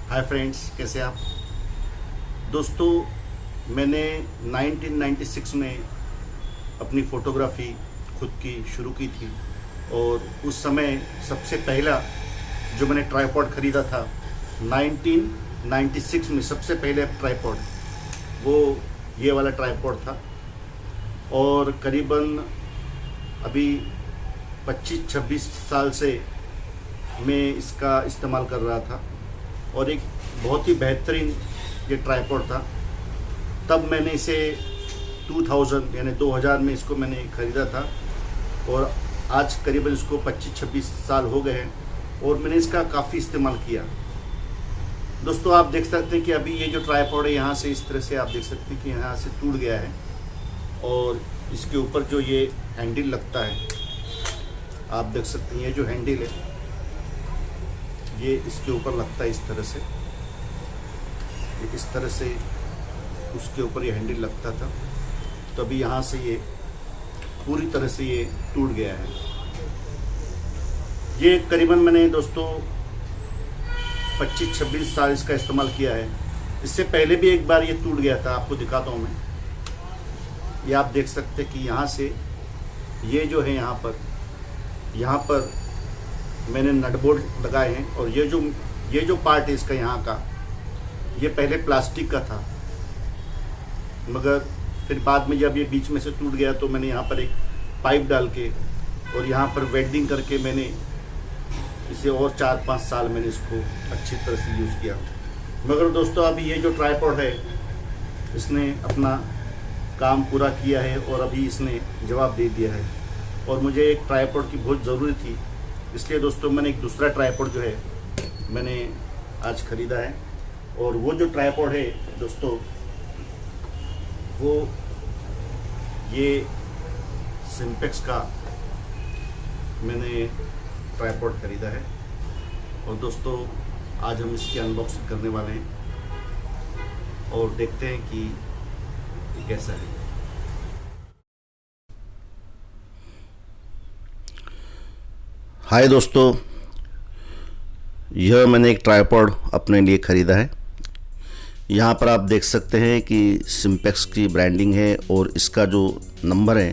Hi friends, कैसे आप दोस्तों। मैंने 1996 में अपनी फ़ोटोग्राफी खुद की शुरू की थी और उस समय सबसे पहला जो मैंने ट्राइपॉड ख़रीदा था 1996 में, सबसे पहले ट्राइपॉड वो ये वाला ट्राइपॉड था। और करीबन अभी 25-26 साल से मैं इसका इस्तेमाल कर रहा था और एक बहुत ही बेहतरीन ये ट्राइपॉड था। तब मैंने इसे 2000 यानी 2000 में इसको मैंने ख़रीदा था और आज करीबन इसको 25-26 साल हो गए हैं और मैंने इसका काफ़ी इस्तेमाल किया। दोस्तों, आप देख सकते हैं कि अभी ये जो ट्राइपॉड है यहाँ से इस तरह से आप देख सकते हैं कि यहाँ से टूट गया है और इसके ऊपर जो ये हैंडल लगता है आप देख सकते हैं, ये जो हैंडल है ये इसके ऊपर लगता है इस तरह से, उसके ऊपर ये हैंडल लगता था। तो अभी यहाँ से ये पूरी तरह से ये टूट गया है। ये करीबन मैंने दोस्तों 25-26 साल इसका इस्तेमाल किया है। इससे पहले भी एक बार ये टूट गया था, आपको दिखाता हूँ मैं। ये आप देख सकते हैं कि यहाँ से ये जो है यहाँ पर मैंने नट बोल्ट लगाए हैं और ये जो पार्ट है इसका यहाँ का, ये पहले प्लास्टिक का था, मगर फिर बाद में जब ये बीच में से टूट गया तो मैंने यहाँ पर एक पाइप डाल के और यहाँ पर वेल्डिंग करके मैंने इसे और 4-5 साल मैंने इसको अच्छी तरह से यूज़ किया। मगर दोस्तों, अभी ये जो ट्राइपॉड है इसने अपना काम पूरा किया है और अभी इसने जवाब दे दिया है और मुझे एक ट्राइपॉड की बहुत ज़रूरी थी। इसलिए दोस्तों मैंने एक दूसरा ट्राइपॉड जो है मैंने आज ख़रीदा है और वो जो ट्राइपॉड है दोस्तों वो ये सिम्पेक्स का मैंने ट्राइपॉड ख़रीदा है और दोस्तों आज हम इसकी अनबॉक्सिंग करने वाले हैं और देखते हैं कि ये कैसा है। हाय दोस्तों, यह मैंने एक ट्राइपॉड अपने लिए ख़रीदा है। यहाँ पर आप देख सकते हैं कि सिम्पेक्स की ब्रांडिंग है और इसका जो नंबर है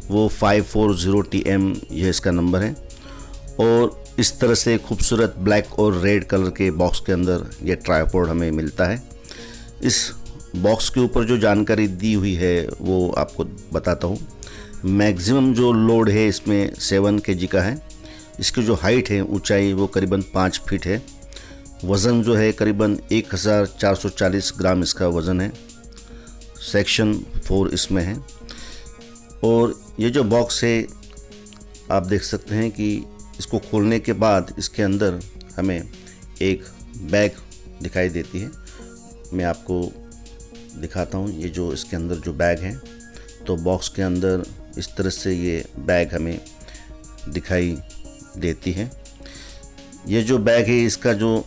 वो 540TM यह इसका नंबर है और इस तरह से खूबसूरत ब्लैक और रेड कलर के बॉक्स के अंदर ये ट्राइपॉड हमें मिलता है। इस बॉक्स के ऊपर जो जानकारी दी हुई है वो आपको बताता हूँ। मैक्सिमम जो लोड है इसमें 7 kg का है। इसकी जो हाइट है, ऊंचाई, वो करीबन 5 फीट है। वज़न जो है करीबन 1440 ग्राम इसका वज़न है। सेक्शन 4 इसमें है और ये जो बॉक्स है आप देख सकते हैं कि इसको खोलने के बाद इसके अंदर हमें एक बैग दिखाई देती है। मैं आपको दिखाता हूँ ये जो इसके अंदर जो बैग है। तो बॉक्स के अंदर इस तरह से ये बैग हमें दिखाई देती है। ये जो बैग है इसका जो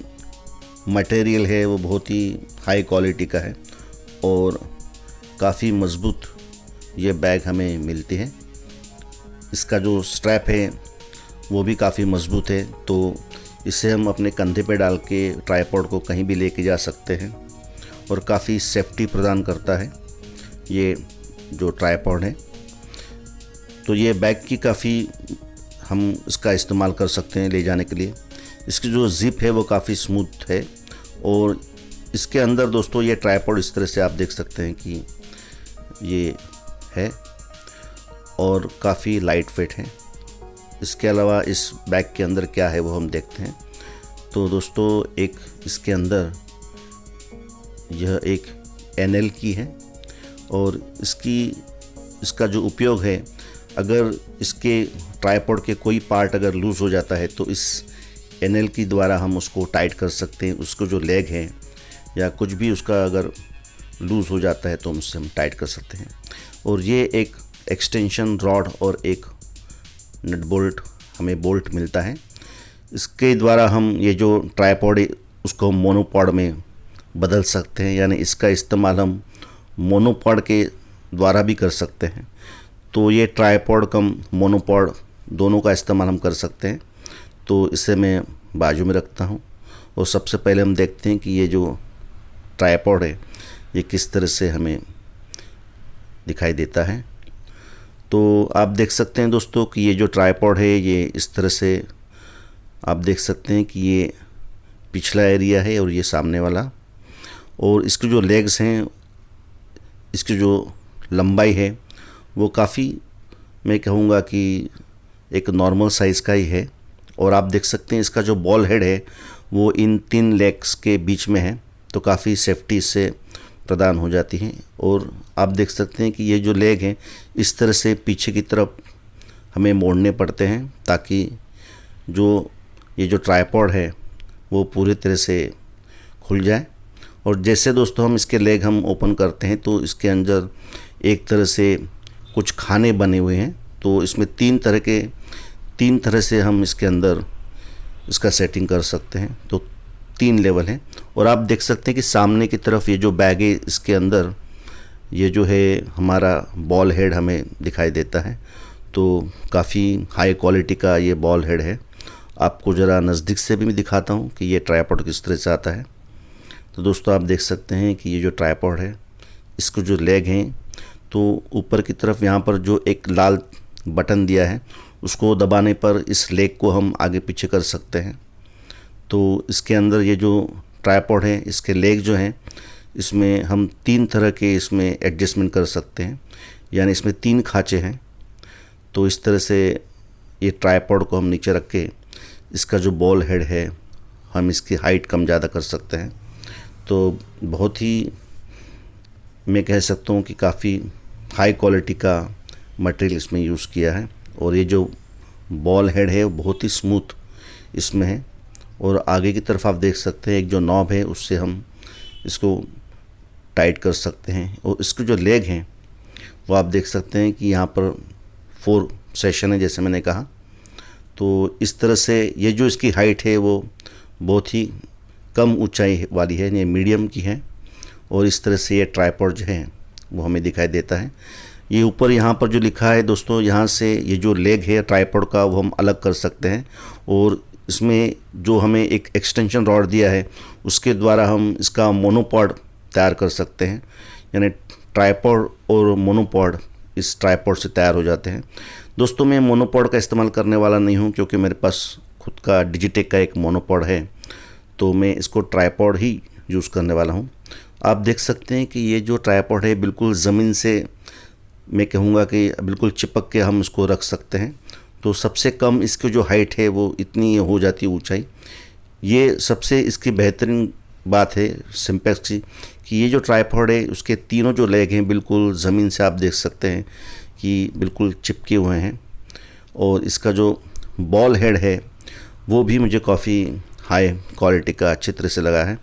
मटेरियल है वो बहुत ही हाई क्वालिटी का है और काफ़ी मज़बूत ये बैग हमें मिलती है। इसका जो स्ट्रैप है वो भी काफ़ी मज़बूत है, तो इसे हम अपने कंधे पे डाल के ट्राइपॉड को कहीं भी लेके जा सकते हैं और काफ़ी सेफ्टी प्रदान करता है ये जो ट्राइपॉड है। तो ये बैग की काफ़ी हम इसका इस्तेमाल कर सकते हैं ले जाने के लिए। इसकी जो ज़िप है वो काफ़ी स्मूथ है और इसके अंदर दोस्तों ये ट्राइपॉड इस तरह से आप देख सकते हैं कि ये है और काफ़ी लाइट वेट है। इसके अलावा इस बैग के अंदर क्या है वो हम देखते हैं। तो दोस्तों एक इसके अंदर यह एक NL की है और इसका जो उपयोग है, अगर इसके ट्राइपॉड के कोई पार्ट अगर लूज़ हो जाता है तो इस NL की द्वारा हम उसको टाइट कर सकते हैं। उसको जो लेग है या कुछ भी उसका अगर लूज़ हो जाता है तो उससे हम टाइट कर सकते हैं। और ये एक एक्सटेंशन रॉड और एक नट बोल्ट हमें बोल्ट मिलता है। इसके द्वारा हम ये जो ट्राइपॉड है उसको मोनोपॉड में बदल सकते हैं, यानी इसका इस्तेमाल हम मोनोपॉड के द्वारा भी कर सकते हैं। तो ये ट्राइपॉड कम मोनोपॉड दोनों का इस्तेमाल हम कर सकते हैं। तो इसे मैं बाजू में रखता हूँ और सबसे पहले हम देखते हैं कि ये जो ट्राइपॉड है ये किस तरह से हमें दिखाई देता है। तो आप देख सकते हैं दोस्तों कि ये जो ट्राइपॉड है ये इस तरह से आप देख सकते हैं कि ये पिछला एरिया है और ये सामने वाला, और इसके जो लेग्स हैं, इसकी जो लंबाई है वो काफ़ी, मैं कहूँगा कि एक नॉर्मल साइज़ का ही है। और आप देख सकते हैं इसका जो बॉल हेड है वो इन 3 लेग्स के बीच में है, तो काफ़ी सेफ्टी इससे प्रदान हो जाती है। और आप देख सकते हैं कि ये जो लेग हैं इस तरह से पीछे की तरफ हमें मोड़ने पड़ते हैं ताकि जो ये जो ट्राइपॉड है वो पूरी तरह से खुल जाए। और जैसे दोस्तों हम इसके लेग हम ओपन करते हैं तो इसके अंदर एक तरह से कुछ खाने बने हुए हैं, तो इसमें 3 तरह से हम इसके अंदर इसका सेटिंग कर सकते हैं। तो 3 लेवल हैं। और आप देख सकते हैं कि सामने की तरफ ये जो बैग है इसके अंदर ये जो है हमारा बॉल हेड हमें दिखाई देता है। तो काफ़ी हाई क्वालिटी का ये बॉल हेड है। आपको ज़रा नज़दीक से भी मैं दिखाता हूँ कि ये ट्राइपॉड किस तरह से आता है। तो दोस्तों आप देख सकते हैं कि ये जो ट्राइपॉड है इसको जो लेग हैं तो ऊपर की तरफ यहाँ पर जो एक लाल बटन दिया है उसको दबाने पर इस लेग को हम आगे पीछे कर सकते हैं। तो इसके अंदर ये जो ट्राइपॉड है इसके लेग जो हैं इसमें हम 3 तरह के इसमें एडजस्टमेंट कर सकते हैं, यानी इसमें 3 खाँचे हैं। तो इस तरह से ये ट्राइपॉड को हम नीचे रख के इसका जो बॉल हेड है हम इसकी हाइट कम ज़्यादा कर सकते हैं। तो बहुत ही मैं कह सकता हूँ कि काफ़ी हाई क्वालिटी का मटेरियल इसमें यूज़ किया है। और ये जो बॉल हेड है वो बहुत ही स्मूथ इसमें है। और आगे की तरफ आप देख सकते हैं एक जो नॉब है उससे हम इसको टाइट कर सकते हैं। और इसके जो लेग हैं वो आप देख सकते हैं कि यहाँ पर 4 सेशन है जैसे मैंने कहा। तो इस तरह से ये जो इसकी हाइट है वो बहुत ही कम ऊंचाई वाली है, ये मीडियम की है। और इस तरह से ये ट्राइपॉड जो है वो हमें दिखाई देता है। ये ऊपर यहाँ पर जो लिखा है दोस्तों, यहाँ से ये जो लेग है ट्राइपॉड का वो हम अलग कर सकते हैं। और इसमें जो हमें एक एक्सटेंशन रॉड दिया है उसके द्वारा हम इसका मोनोपॉड तैयार कर सकते हैं, यानी ट्राइपॉड और मोनोपॉड इस ट्राइपॉड से तैयार हो जाते हैं। दोस्तों मैं मोनोपॉड का इस्तेमाल करने वाला नहीं हूँ क्योंकि मेरे पास खुद का डिजिटेक का एक मोनोपॉड है, तो मैं इसको ट्राइपॉड ही यूज़ करने वाला हूँ। आप देख सकते हैं कि ये जो ट्राइपॉड है बिल्कुल ज़मीन से, मैं कहूँगा कि बिल्कुल चिपक के हम इसको रख सकते हैं। तो सबसे कम इसकी जो हाइट है वो इतनी हो जाती है ऊंचाई। ये सबसे इसकी बेहतरीन बात है सिम्पेक्स की कि ये जो ट्राइपॉड है उसके तीनों जो लेग हैं बिल्कुल ज़मीन से आप देख सकते हैं कि बिल्कुल चिपके हुए हैं। और इसका जो बॉल हेड है वो भी मुझे काफ़ी हाई क्वालिटी का अच्छी तरह से लगा है।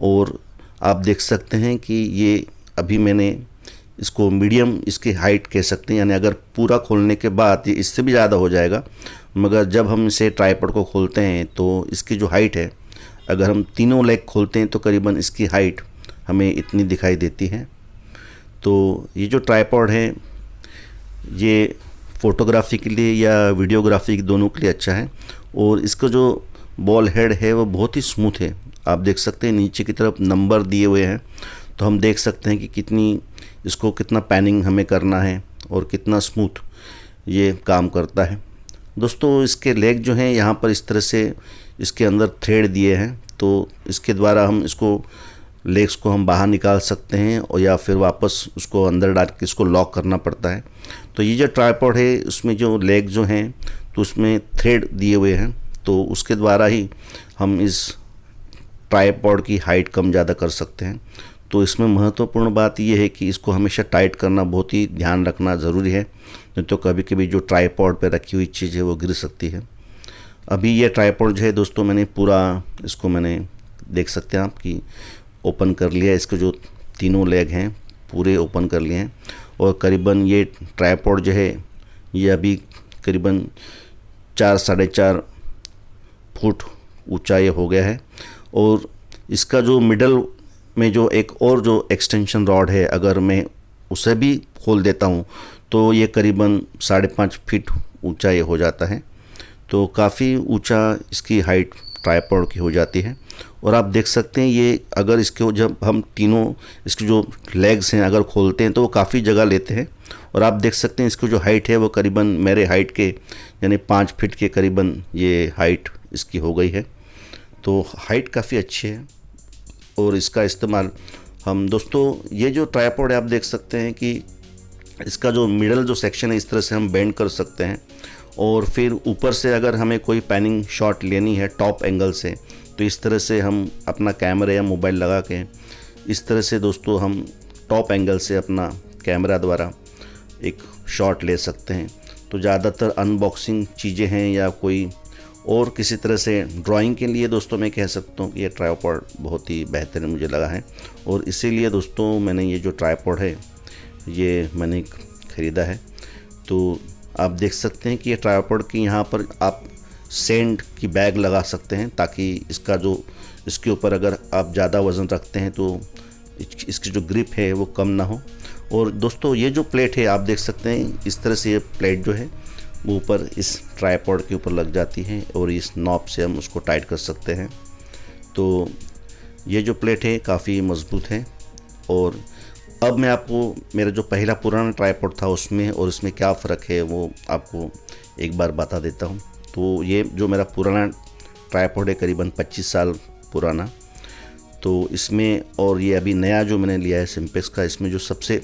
और आप देख सकते हैं कि ये अभी मैंने इसको मीडियम इसकी हाइट कह सकते हैं, यानी अगर पूरा खोलने के बाद ये इससे भी ज़्यादा हो जाएगा, मगर जब हम इसे ट्राइपॉड को खोलते हैं तो इसकी जो हाइट है, अगर हम तीनों लेग खोलते हैं तो करीबन इसकी हाइट हमें इतनी दिखाई देती है। तो ये जो ट्राइपॉड है ये फ़ोटोग्राफी के लिए या वीडियोग्राफी दोनों के लिए अच्छा है। और इसका जो बॉल हेड है वो बहुत ही स्मूथ है। आप देख सकते हैं नीचे की तरफ नंबर दिए हुए हैं, तो हम देख सकते हैं कि इसको कितना पैनिंग हमें करना है और कितना स्मूथ ये काम करता है। दोस्तों इसके लेग जो हैं यहाँ पर इस तरह से इसके अंदर थ्रेड दिए हैं, तो इसके द्वारा हम इसको लेग्स को हम बाहर निकाल सकते हैं और या फिर वापस उसको अंदर डाल के इसको लॉक करना पड़ता है। तो ये जो ट्राइपॉड है उसमें जो लेग जो हैं तो उसमें थ्रेड दिए हुए हैं, तो उसके द्वारा ही हम इस ट्राइपॉड की हाइट कम ज़्यादा कर सकते हैं। तो इसमें महत्वपूर्ण बात यह है कि इसको हमेशा टाइट करना बहुत ही ध्यान रखना ज़रूरी है, नहीं तो कभी कभी जो ट्राइपॉड पर रखी हुई चीज़ है वो गिर सकती है। अभी ये ट्राइपॉड जो है दोस्तों मैंने पूरा इसको मैंने देख सकते हैं आप कि ओपन कर लिया। इसके जो तीनों लेग हैं पूरे ओपन कर लिए हैं और करीबन ये ट्राइपॉड जो है ये अभी करीबन 4-4.5 फुट ऊंचा ये हो गया है। और इसका जो मिडल में जो एक और जो एक्सटेंशन रॉड है, अगर मैं उसे भी खोल देता हूँ तो ये करीबन 5.5 फीट ऊंचा ये हो जाता है। तो काफ़ी ऊंचा इसकी हाइट ट्राइपॉड की हो जाती है। और आप देख सकते हैं ये अगर इसके जब हम तीनों इसके जो लेग्स हैं अगर खोलते हैं तो वो काफ़ी जगह लेते हैं। और आप देख सकते हैं इसकी जो हाइट है वो करीबन मेरे हाइट के यानी 5 फीट के करीबन ये हाइट इसकी हो गई है। तो हाइट काफ़ी अच्छी है। और इसका इस्तेमाल हम दोस्तों ये जो ट्राइपॉड है आप देख सकते हैं कि इसका जो मिडल जो सेक्शन है इस तरह से हम बेंड कर सकते हैं। और फिर ऊपर से अगर हमें कोई पैनिंग शॉट लेनी है टॉप एंगल से तो इस तरह से हम अपना कैमरा या मोबाइल लगा के इस तरह से दोस्तों हम टॉप एंगल से अपना कैमरा द्वारा एक शॉट ले सकते हैं। तो ज़्यादातर अनबॉक्सिंग चीज़ें हैं या कोई और किसी तरह से ड्राइंग के लिए दोस्तों मैं कह सकता हूँ कि ये ट्राइपॉड बहुत ही बेहतरीन मुझे लगा है। और इसीलिए दोस्तों मैंने ये जो ट्राइपॉड है ये मैंने ख़रीदा है। तो आप देख सकते हैं कि ये ट्राइपॉड की यहाँ पर आप सैंड की बैग लगा सकते हैं ताकि इसका जो इसके ऊपर अगर आप ज़्यादा वज़न रखते हैं तो इसकी जो ग्रिप है वो कम ना हो। और दोस्तों ये जो प्लेट है आप देख सकते हैं इस तरह से ये प्लेट जो है वो ऊपर इस ट्राइपॉड के ऊपर लग जाती है और इस नॉब से हम उसको टाइट कर सकते हैं। तो ये जो प्लेट है काफ़ी मज़बूत है। और अब मैं आपको मेरा जो पहला पुराना ट्राइपॉड था उसमें और इसमें क्या फ़र्क है वो आपको एक बार बता देता हूँ। तो ये जो मेरा पुराना ट्राइपॉड है करीबन 25 साल पुराना, तो इसमें और ये अभी नया जो मैंने लिया है सिम्पेक्स का, इसमें जो सबसे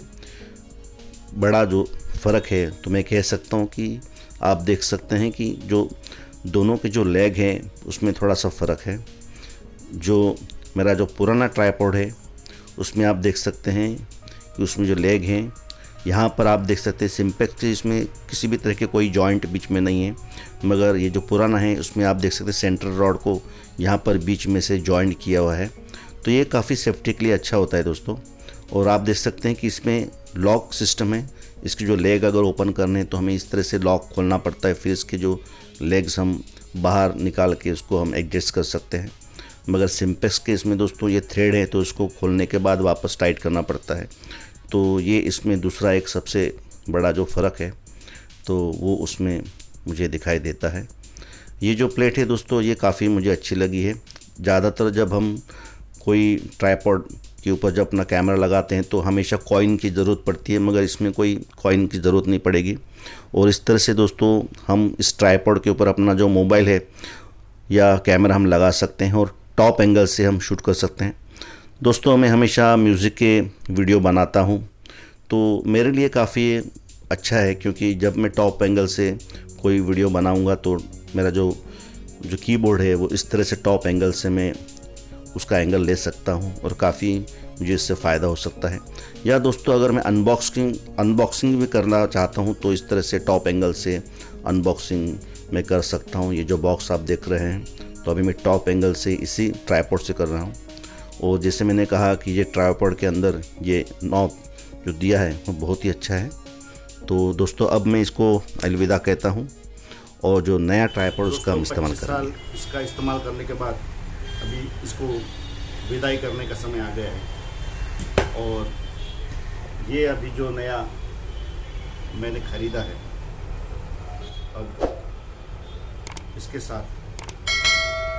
बड़ा जो फ़र्क है तो मैं कह सकता हूँ कि आप देख सकते हैं कि जो दोनों के जो लेग हैं उसमें थोड़ा सा फ़र्क है। जो मेरा जो पुराना ट्राइपॉड है उसमें आप देख सकते हैं कि उसमें जो लेग हैं यहाँ पर आप देख सकते हैं सिम्पेक्स के इसमें किसी भी तरह के कोई जॉइंट बीच में नहीं है, मगर ये जो पुराना है उसमें आप देख सकते हैं सेंटर रॉड को यहाँ पर बीच में से जॉइंट किया हुआ है। तो ये काफ़ी सेफ्टी के लिए अच्छा होता है दोस्तों। और आप देख सकते हैं कि इसमें लॉक सिस्टम है। इसकी जो लेग अगर ओपन करने हैं तो हमें इस तरह से लॉक खोलना पड़ता है, फिर इसके जो लेग्स हम बाहर निकाल के उसको हम एडजस्ट कर सकते हैं। मगर सिम्पेक्स के इसमें दोस्तों ये थ्रेड है तो इसको खोलने के बाद वापस टाइट करना पड़ता है। तो ये इसमें दूसरा एक सबसे बड़ा जो फ़र्क है तो वो उसमें मुझे दिखाई देता है। ये जो प्लेट है दोस्तों ये काफ़ी मुझे अच्छी लगी है। ज़्यादातर जब हम कोई ट्राइपॉड के ऊपर जब अपना कैमरा लगाते हैं तो हमेशा कॉइन की ज़रूरत पड़ती है, मगर इसमें कोई कॉइन की ज़रूरत नहीं पड़ेगी। और इस तरह से दोस्तों हम इस ट्राइपॉड के ऊपर अपना जो मोबाइल है या कैमरा हम लगा सकते हैं और टॉप एंगल से हम शूट कर सकते हैं। दोस्तों मैं हमेशा म्यूज़िक के वीडियो बनाता हूँ तो मेरे लिए काफ़ी अच्छा है, क्योंकि जब मैं टॉप एंगल से कोई वीडियो बनाऊँगा तो मेरा जो कीबोर्ड है वो इस तरह से टॉप एंगल से मैं उसका एंगल ले सकता हूँ और काफ़ी मुझे इससे फ़ायदा हो सकता है। या दोस्तों अगर मैं अनबॉक्सिंग भी करना चाहता हूँ तो इस तरह से टॉप एंगल से अनबॉक्सिंग मैं कर सकता हूँ। ये जो बॉक्स आप देख रहे हैं तो अभी मैं टॉप एंगल से इसी ट्राइपॉड से कर रहा हूँ। और जैसे मैंने कहा कि ये ट्राइपॉड के अंदर ये नॉब जो दिया है वो बहुत ही अच्छा है। तो दोस्तों अब मैं इसको अलविदा कहता हूँ और जो नया ट्राइपॉड उसका हम इस्तेमाल करेंगे। इसका इस्तेमाल करने के बाद अभी इसको विदाई करने का समय आ गया है। और ये अभी जो नया मैंने ख़रीदा है अब इसके साथ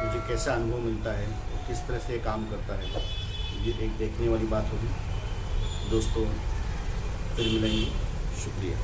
मुझे कैसा अनुभव मिलता है और किस तरह से काम करता है ये एक देखने वाली बात होगी। दोस्तों फिर मिलेंगे, शुक्रिया।